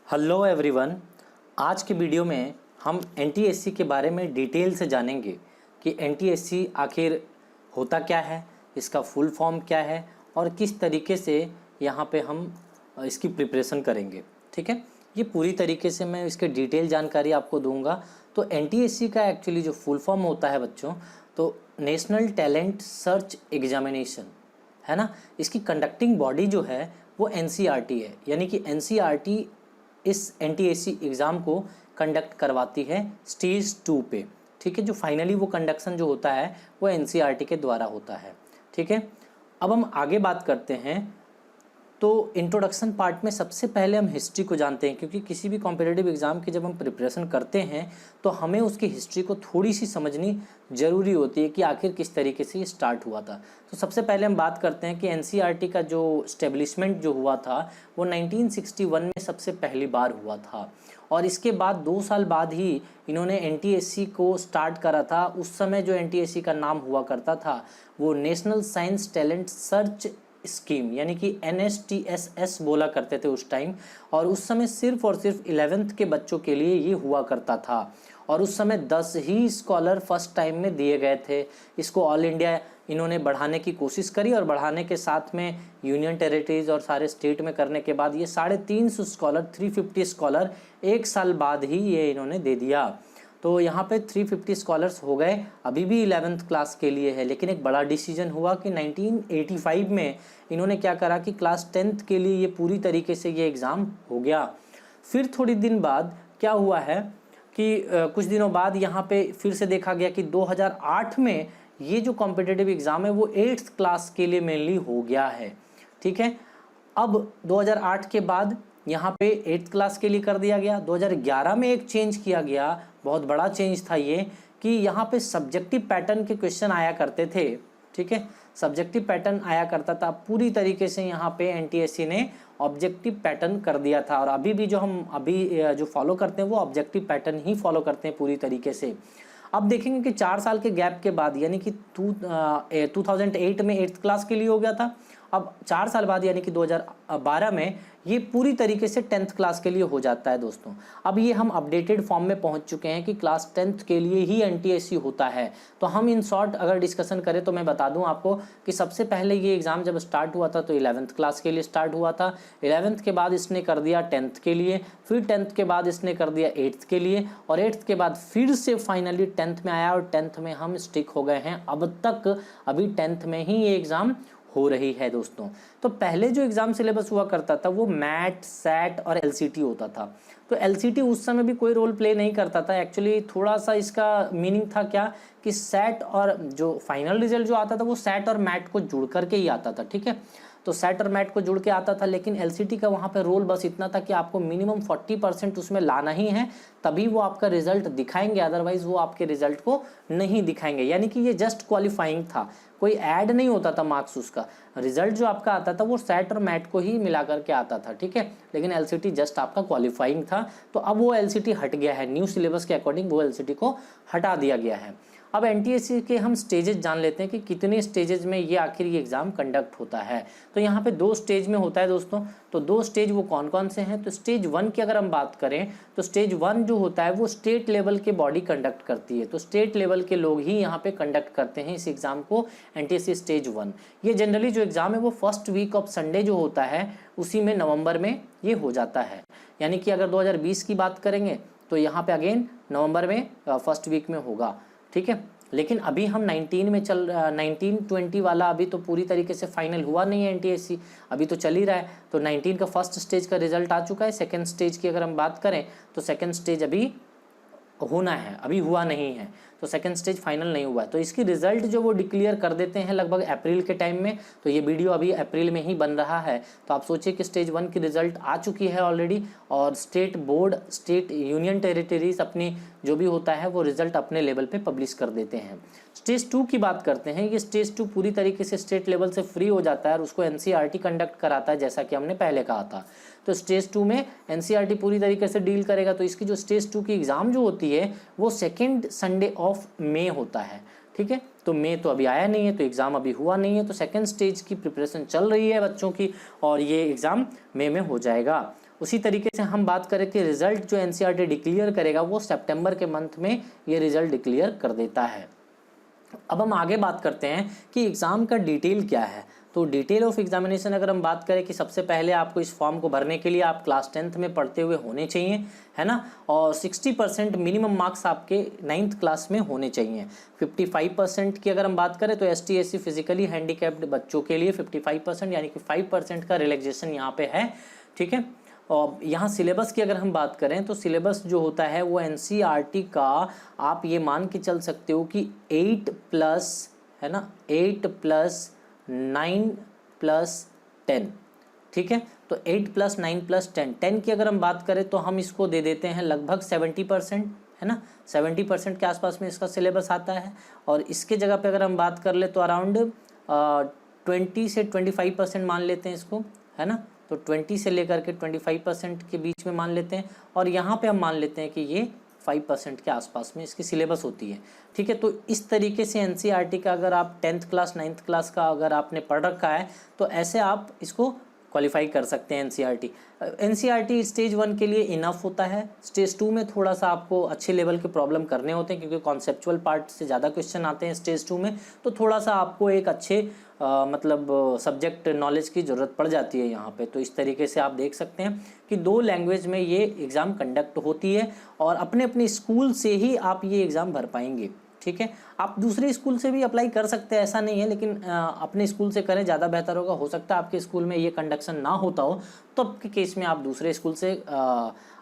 Hello everyone. आज के video में हम एनटीएससी के बारे में डिटेल से जानेंगे कि एनटीएससी आखिर होता क्या है, इसका फुल फॉर्म क्या है और किस तरीके से यहाँ पे हम इसकी प्रिपरेशन करेंगे। ठीक है, ये पूरी तरीके से मैं इसके डिटेल जानकारी आपको दूंगा। तो एनटीएससी का एक्चुअली जो फुल फॉर्म होता है बच्चों, तो नेशनल टैलेंट सर्च एग्जामिनेशन है ना। इसकी कंडक्टिंग बॉडी जो है वो एनसीईआरटी है, यानी कि एनसीईआरटी इस एनटीएससी एग्ज़ाम को कंडक्ट करवाती है स्टेज 2 पे। ठीक है, जो फाइनली वो कंडक्शन जो होता है वो एनसीईआरटी के द्वारा होता है। ठीक है, अब हम आगे बात करते हैं। तो इंट्रोडक्शन पार्ट में सबसे पहले हम हिस्ट्री को जानते हैं, क्योंकि किसी भी कॉम्पिटिटिव एग्ज़ाम की जब हम प्रिपरेशन करते हैं तो हमें उसकी हिस्ट्री को थोड़ी सी समझनी ज़रूरी होती है कि आखिर किस तरीके से ये स्टार्ट हुआ था। तो सबसे पहले हम बात करते हैं कि एनसीईआरटी का जो स्टेब्लिशमेंट जो हुआ था वो 1961 में सबसे पहली बार हुआ था, और इसके बाद 2 साल बाद ही इन्होंने एनटीएससी को स्टार्ट करा था। उस समय जो एनटीएससी का नाम हुआ करता था वो national science talent search scheme, यानी कि NSTSS बोला करते थे उस टाइम। और उस समय सिर्फ और सिर्फ 11th के बच्चों के लिए ये हुआ करता था, और उस समय 10 ही स्कॉलर फर्स्ट टाइम में दिए गए थे। इसको ऑल इंडिया इन्होंने बढ़ाने की कोशिश करी, और बढ़ाने के साथ में यूनियन टेरिटरीज और सारे स्टेट में करने के बाद ये 350 स्कॉलर 350 स्कॉलर 1 साल बाद ही ये इन्होंने दे दिया। तो यहाँ पे 350 स्कॉलर्स हो गए, अभी भी 11th क्लास के लिए है। लेकिन एक बड़ा डिसीजन हुआ कि 1985 में इन्होंने क्या करा कि क्लास 10th के लिए ये पूरी तरीके से ये एग्ज़ाम हो गया। फिर थोड़ी दिन बाद क्या हुआ है कि कुछ दिनों बाद यहाँ पे फिर से देखा गया कि 2008 में ये जो कॉम्पिटिटिव एग्ज़ाम है वो 8th क्लास के लिए मेनली हो गया है। ठीक है, अब 2008 के बाद यहाँ पे 8th क्लास के लिए कर दिया गया। 2011 में एक चेंज किया गया, बहुत बड़ा चेंज था ये, कि यहाँ पे सब्जेक्टिव पैटर्न के क्वेश्चन आया करते थे। ठीक है, सब्जेक्टिव पैटर्न आया करता था। पूरी तरीके से यहाँ पे एनटीएससी ने ऑब्जेक्टिव पैटर्न कर दिया था, और अभी भी जो हम जो फॉलो करते हैं वो ऑब्जेक्टिव पैटर्न ही फॉलो करते हैं पूरी तरीके से। अब देखेंगे कि 4 साल के गैप के बाद, यानी कि 2008 में 8th क्लास के लिए हो गया था। अब 4 साल बाद यानी कि 2012 में ये पूरी तरीके से 10th क्लास के लिए हो जाता है दोस्तों। अब ये हम अपडेटेड फॉर्म में पहुंच चुके हैं कि क्लास 10th के लिए ही एनटीएससी होता है। तो हम इन शॉर्ट अगर डिस्कशन करें तो मैं बता दूं आपको कि सबसे पहले ये एग्ज़ाम जब स्टार्ट हुआ था तो 11th क्लास के लिए स्टार्ट हुआ था। 11th के बाद इसने कर दिया 10th के लिए, फिर 10th के बाद इसने कर दिया 8th के लिए, और 8th के बाद फिर से फाइनली 10th में आया, और 10th में हम स्टिक हो गए हैं अब तक। अभी 10th में ही ये एग्ज़ाम हो रही है दोस्तों। तो पहले जो एग्ज़ाम सिलेबस हुआ करता था वो मैट, सैट और एलसीटी होता था। तो एलसीटी उस समय भी कोई रोल प्ले नहीं करता था। एक्चुअली थोड़ा सा इसका मीनिंग था क्या कि सैट और जो फाइनल रिजल्ट जो आता था वो सैट और मैट को जुड़ करके ही आता था। ठीक है, तो सैट और मैट को जुड़ के आता था, लेकिन एलसीटी का वहाँ पे रोल बस इतना था कि आपको मिनिमम 40% उसमें लाना ही है, तभी वो आपका रिजल्ट दिखाएंगे, अदरवाइज वो आपके रिजल्ट को नहीं दिखाएंगे। यानी कि ये जस्ट क्वालिफाइंग था, कोई ऐड नहीं होता था मार्क्स उसका। रिजल्ट जो आपका आता था वो सैट और मैट को ही मिला करके आता था। ठीक है, लेकिन एलसीटी जस्ट आपका क्वालिफाइंग था। तो अब वो एलसीटी हट गया है, न्यू सिलेबस के अकॉर्डिंग वो एलसीटी को हटा दिया गया है। अब एनटीएससी के हम स्टेजेस जान लेते हैं कि कितने स्टेजेस में ये आखिर ये एग्ज़ाम कंडक्ट होता है। तो यहाँ पे 2 स्टेज में होता है दोस्तों। तो 2 स्टेज वो कौन कौन से हैं? तो स्टेज 1 की अगर हम बात करें तो स्टेज 1 जो होता है वो स्टेट लेवल के बॉडी कंडक्ट करती है। तो स्टेट लेवल के लोग ही यहाँ पे कंडक्ट करते हैं इस एग्ज़ाम को, एनटीएससी स्टेज 1। ये जनरली जो एग्ज़ाम है वो फर्स्ट वीक ऑफ संडे जो होता है उसी में नवंबर में ये हो जाता है। यानी कि अगर 2020 की बात करेंगे तो यहाँ पे अगेन नवंबर में फर्स्ट वीक में होगा। ठीक है, लेकिन अभी हम 19-20 वाला अभी तो पूरी तरीके से फाइनल हुआ नहीं है एनटीएससी, अभी तो चल ही रहा है। तो 19 का फर्स्ट स्टेज का रिजल्ट आ चुका है। सेकंड स्टेज की अगर हम बात करें तो सेकंड स्टेज अभी होना है, अभी हुआ नहीं है। तो सेकंड स्टेज फाइनल नहीं हुआ है। तो इसकी रिजल्ट जो वो डिक्लेयर कर देते हैं लगभग अप्रैल के टाइम में। तो ये वीडियो अभी अप्रैल में ही बन रहा है। तो आप सोचिए कि स्टेज 1 की रिजल्ट आ चुकी है ऑलरेडी, और state board, state union territories अपनी जो भी होता है वो रिजल्ट अपने लेवल पे पब्लिश कर देते हैं। स्टेज 2 की बात करते हैं। ये स्टेज 2 पूरी तरीके से स्टेट लेवल से फ्री हो जाता है और उसको एनसीईआरटी कंडक्ट कराता है, जैसा कि हमने पहले कहा था। तो स्टेज 2 में एनसीईआरटी पूरी तरीके से डील करेगा। तो इसकी जो स्टेज 2 की एग्ज़ाम जो होती है वो सेकेंड संडे ऑफ मई होता है। ठीक है, तो मई तो अभी आया नहीं है, तो एग्ज़ाम अभी हुआ नहीं है। तो सेकेंड स्टेज की प्रिपरेशन चल रही है बच्चों की, और ये एग्ज़ाम मई में हो जाएगा। उसी तरीके से हम बात करें कि रिजल्ट जो एनसीईआरटी डिक्लेयर करेगा वो सितंबर के मंथ में ये रिजल्ट डिक्लेयर कर देता है। अब हम आगे बात करते हैं कि एग्ज़ाम का डिटेल क्या है। तो डिटेल ऑफ एग्जामिनेशन अगर हम बात करें कि सबसे पहले आपको इस फॉर्म को भरने के लिए आप क्लास 10th में पढ़ते हुए होने चाहिए, है ना, और 60% मिनिमम मार्क्स आपके 9th क्लास में होने चाहिए। 55% की अगर हम बात करें तो ST SC फिजिकली हैंडीकैप्ड बच्चों के लिए 55% यानी कि 5% का रिलैक्सेशन यहाँ पे है, ठीक है। और यहाँ सिलेबस की अगर हम बात करें तो सिलेबस जो होता है वो एनसीईआरटी का आप ये मान के चल सकते हो कि 8+ है ना, 8+9+10, ठीक है। तो 8+9+10, 10 की अगर हम बात करें तो हम इसको दे देते हैं लगभग 70%, है ना, 70% के आसपास में इसका सिलेबस आता है। और इसके जगह पे अगर हम बात कर ले तो अराउंड 20 से 25% मान लेते हैं इसको, है ना। तो 20 से लेकर के 25% के बीच में मान लेते हैं, और यहाँ पे हम मान लेते हैं कि ये 5% के आसपास में इसकी सिलेबस होती है, ठीक है। तो इस तरीके से एनसीईआरटी का अगर आप 10th क्लास 9th क्लास का अगर आपने पढ़ रखा है तो ऐसे आप इसको क्वालिफाई कर सकते हैं। एनसीईआरटी स्टेज 1 के लिए इनफ होता है। स्टेज 2 में थोड़ा सा आपको अच्छे लेवल के प्रॉब्लम करने होते हैं क्योंकि कॉन्सेप्चुअल पार्ट से ज़्यादा क्वेश्चन आते हैं स्टेज 2 में, तो थोड़ा सा आपको एक अच्छे मतलब सब्जेक्ट नॉलेज की ज़रूरत पड़ जाती है यहाँ पे। तो इस तरीके से आप देख सकते हैं कि 2 लैंग्वेज में ये एग्ज़ाम कंडक्ट होती है और अपने अपने स्कूल से ही आप ये एग्ज़ाम भर पाएंगे, ठीक है। आप दूसरे स्कूल से भी अप्लाई कर सकते हैं, ऐसा नहीं है, लेकिन अपने स्कूल से करें ज़्यादा बेहतर होगा। हो सकता है आपके स्कूल में ये कंडक्शन ना होता हो, तो आपके केस में आप दूसरे स्कूल से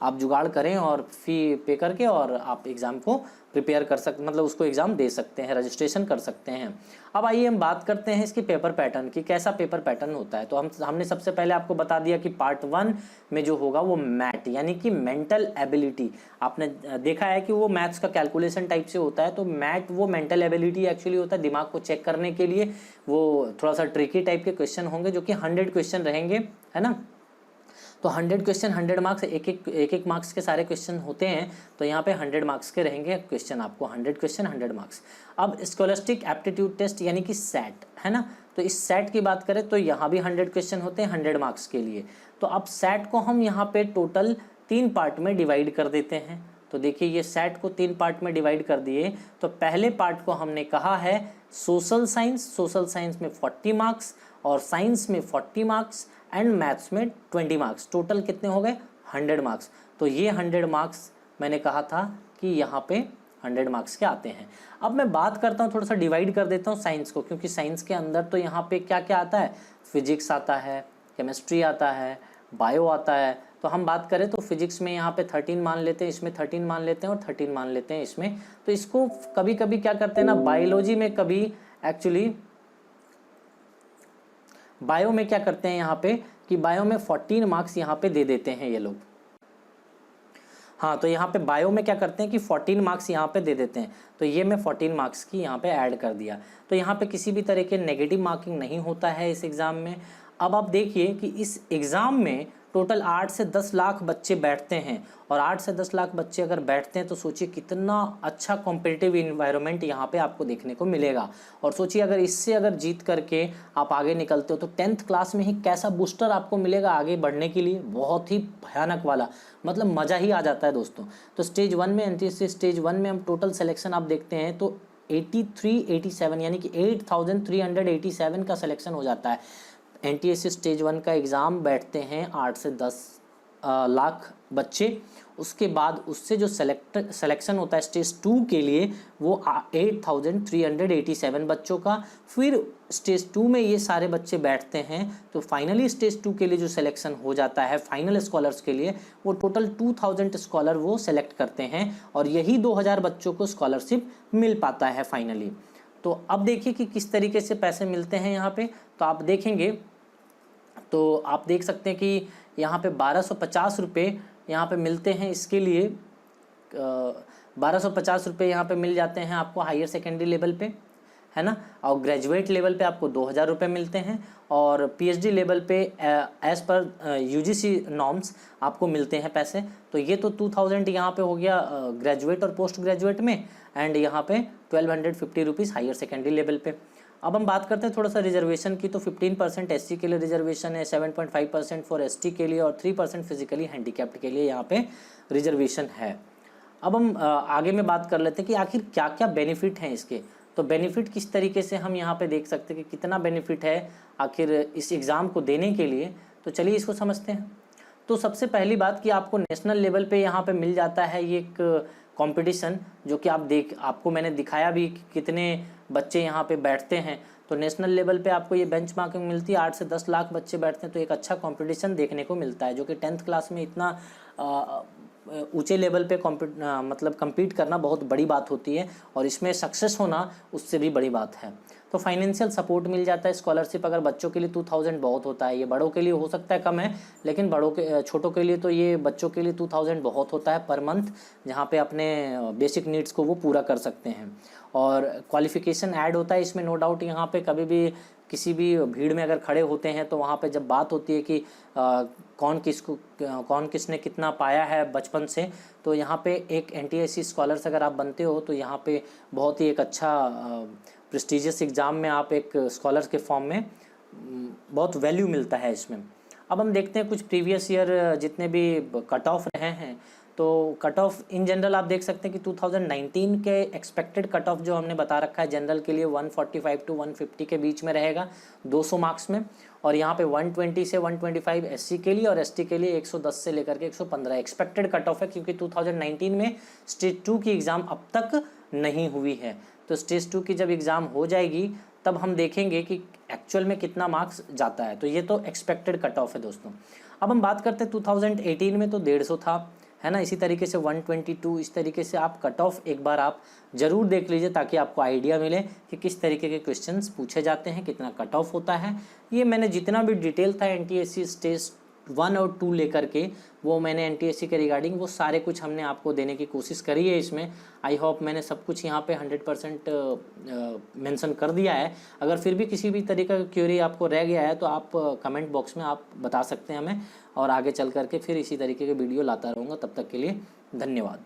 आप जुगाड़ करें और फ़ी पे करके और आप एग्ज़ाम को प्रिपेयर कर सकते, मतलब उसको एग्ज़ाम दे सकते हैं, रजिस्ट्रेशन कर सकते हैं। अब आइए हम बात करते हैं इसकी पेपर पैटर्न की, कैसा पेपर पैटर्न होता है। तो हमने सबसे पहले आपको बता दिया कि पार्ट 1 में जो होगा वो मैट यानी कि मेंटल एबिलिटी, आपने देखा है कि वो मैथ्स का कैलकुलेशन टाइप से होता है। तो मैट वो मेंटल एबिलिटी एक्चुअली होता है, दिमाग को चेक करने के लिए। वो थोड़ा सा ट्रिकी टाइप के क्वेश्चन होंगे जो कि 100 क्वेश्चन रहेंगे, है ना। तो 100 क्वेश्चन 100 मार्क्स, एक मार्क्स के सारे क्वेश्चन होते हैं। तो यहाँ पे 100 मार्क्स के रहेंगे क्वेश्चन, आपको 100 क्वेश्चन 100 मार्क्स। अब स्कॉलस्टिक एप्टीट्यूड टेस्ट यानी कि सेट, है ना। तो इस सेट की बात करें तो यहाँ भी 100 क्वेश्चन होते हैं 100 मार्क्स के लिए। तो अब सेट को हम यहाँ पे टोटल 3 पार्ट में डिवाइड कर देते हैं। तो देखिए ये सेट को 3 पार्ट में डिवाइड कर दिए। तो पहले पार्ट को हमने कहा है सोशल साइंस में 40 मार्क्स, और साइंस में 40 मार्क्स, एंड मैथ्स में 20 मार्क्स। टोटल कितने हो गए 100 मार्क्स। तो ये 100 मार्क्स मैंने कहा था कि यहाँ पे 100 मार्क्स के आते हैं। अब मैं बात करता हूँ, थोड़ा सा डिवाइड कर देता हूँ साइंस को, क्योंकि साइंस के अंदर तो यहाँ पे क्या क्या आता है, फिजिक्स आता है, केमिस्ट्री आता है, बायो आता है। तो हम बात करें तो फिजिक्स में यहाँ पे 13 मान लेते हैं, इसमें 13 मान लेते हैं और 13 मान लेते हैं इसमें। तो इसको कभी कभी क्या करते हैं ना, बायोलॉजी में कभी एक्चुअली बायो में क्या करते हैं यहाँ पे कि बायो में 14 मार्क्स यहाँ पे दे देते हैं ये लोग। हाँ, तो यहाँ पे बायो में क्या करते हैं कि 14 मार्क्स यहाँ पे दे देते हैं। तो ये मैं 14 मार्क्स की यहाँ पे ऐड कर दिया। तो यहाँ पे किसी भी तरह के नेगेटिव मार्किंग नहीं होता है इस एग्ज़ाम में। अब आप देखिए कि इस एग्ज़ाम में टोटल 8 से 10 लाख बच्चे बैठते हैं, और 8 से 10 लाख बच्चे अगर बैठते हैं तो सोचिए कितना अच्छा कॉम्पिटिटिव इन्वायरमेंट यहाँ पे आपको देखने को मिलेगा। और सोचिए अगर इससे अगर जीत करके आप आगे निकलते हो तो 10th क्लास में ही कैसा बूस्टर आपको मिलेगा आगे बढ़ने के लिए, बहुत ही भयानक वाला, मतलब मज़ा ही आ जाता है दोस्तों। तो स्टेज 1 में एनटीएससी स्टेज 1 में हम टोटल सिलेक्शन आप देखते हैं तो 87 यानी कि 8387 का सिलेक्शन हो जाता है। एनटीएससी स्टेज 1 का एग्ज़ाम बैठते हैं 8 से 10 लाख बच्चे। उसके बाद उससे जो सिलेक्शन होता है स्टेज 2 के लिए वो 8387 बच्चों का। फिर स्टेज 2 में ये सारे बच्चे बैठते हैं तो फाइनली स्टेज 2 के लिए जो सिलेक्शन हो जाता है फाइनल स्कॉलर्स के लिए, वो टोटल 2000 स्कॉलर वो सेलेक्ट करते हैं, और यही 2000 बच्चों को स्कॉलरशिप मिल पाता है फाइनली। तो अब देखिए कि किस तरीके से पैसे मिलते हैं यहाँ पे। तो आप देखेंगे तो आप देख सकते हैं कि यहाँ पे 1250 रुपये यहाँ पे मिलते हैं इसके लिए। 1250 रुपये यहाँ पे मिल जाते हैं आपको हायर सेकेंडरी लेवल पे, है ना। और ग्रेजुएट लेवल पे आपको 2000 रुपये मिलते हैं, और पीएचडी लेवल पे एज़ पर यूजीसी नॉर्म्स आपको मिलते हैं पैसे। तो ये तो 2000 यहाँ पे हो गया ग्रेजुएट और पोस्ट ग्रेजुएट में, एंड यहाँ पे 1250 रुपीज़ हायर सेकेंडरी लेवल पे। अब हम बात करते हैं थोड़ा सा रिजर्वेशन की। तो 15% एससी के लिए रिजर्वेशन है, 7.5% फॉर एसटी के लिए और 3% फिजिकली हैंडीकैप्ड के लिए यहाँ पे रिजर्वेशन है। अब हम आगे में बात कर लेते हैं कि आखिर क्या क्या बेनिफिट हैं इसके। तो बेनिफिट किस तरीके से हम यहाँ पे देख सकते हैं कि कितना बेनिफिट है आखिर इस एग्ज़ाम को देने के लिए। तो चलिए इसको समझते हैं। तो सबसे पहली बात कि आपको नेशनल लेवल पे यहाँ पे मिल जाता है ये एक कंपटीशन, जो कि आपको मैंने दिखाया भी कि कितने बच्चे यहाँ पे बैठते हैं। तो नेशनल लेवल पे आपको ये बेंचमार्किंग मिलती है, 8 से 10 लाख बच्चे बैठते हैं। तो एक अच्छा कंपटीशन देखने को मिलता है, जो कि 10th क्लास में इतना ऊंचे लेवल पे मतलब कम्पीट करना बहुत बड़ी बात होती है, और इसमें सक्सेस होना उससे भी बड़ी बात है। तो फाइनेंशियल सपोर्ट मिल जाता है, स्कॉलरशिप अगर बच्चों के लिए 2000 बहुत होता है, ये बड़ों के लिए हो सकता है कम है, लेकिन छोटों के लिए तो ये बच्चों के लिए 2000 बहुत होता है पर मंथ, जहाँ पे अपने बेसिक नीड्स को वो पूरा कर सकते हैं। और क्वालिफिकेशन ऐड होता है इसमें, नो डाउट। यहाँ पे कभी भी किसी भी भीड़ में अगर खड़े होते हैं तो वहाँ पे जब बात होती है कि कौन किसने कितना पाया है बचपन से, तो यहाँ पे एक एनटीएससी स्कॉलर्स अगर आप बनते हो तो यहाँ पे बहुत ही एक अच्छा प्रेस्टिजियस एग्ज़ाम में आप एक स्कॉलर्स के फॉर्म में बहुत वैल्यू मिलता है इसमें। अब हम देखते हैं कुछ प्रीवियस ईयर जितने भी कट ऑफ रहे हैं। तो कट ऑफ इन जनरल आप देख सकते हैं कि 2019 के एक्सपेक्टेड कट ऑफ जो हमने बता रखा है जनरल के लिए 145 to 150 के बीच में रहेगा 200 मार्क्स में। और यहाँ पे 120 से 125 एससी के लिए और एसटी के लिए 110 से लेकर के 115 एक्सपेक्टेड कट ऑफ है, क्योंकि 2019 में स्टेज 2 की एग्ज़ाम अब तक नहीं हुई है। तो स्टेज 2 की जब एग्ज़ाम हो जाएगी तब हम देखेंगे कि एक्चुअल में कितना मार्क्स जाता है। तो ये तो एक्सपेक्टेड कट ऑफ है दोस्तों। अब हम बात करते हैं 2018 में तो 150 था, है ना। इसी तरीके से 122, इस तरीके से आप कट ऑफ एक बार आप ज़रूर देख लीजिए, ताकि आपको आइडिया मिले कि किस तरीके के क्वेश्चंस पूछे जाते हैं, कितना कट ऑफ होता है। ये मैंने जितना भी डिटेल था एनटीएससी स्टेज 1 और 2 लेकर के, वो मैंने एनटीएससी के रिगार्डिंग वो सारे कुछ हमने आपको देने की कोशिश करी है इसमें। आई होप मैंने सब कुछ यहाँ पे 100% मेंशन कर दिया है। अगर फिर भी किसी भी तरीके का क्वेरी आपको रह गया है तो आप कमेंट बॉक्स में आप बता सकते हैं हमें, और आगे चल करके फिर इसी तरीके के वीडियो लाता रहूँगा। तब तक के लिए धन्यवाद।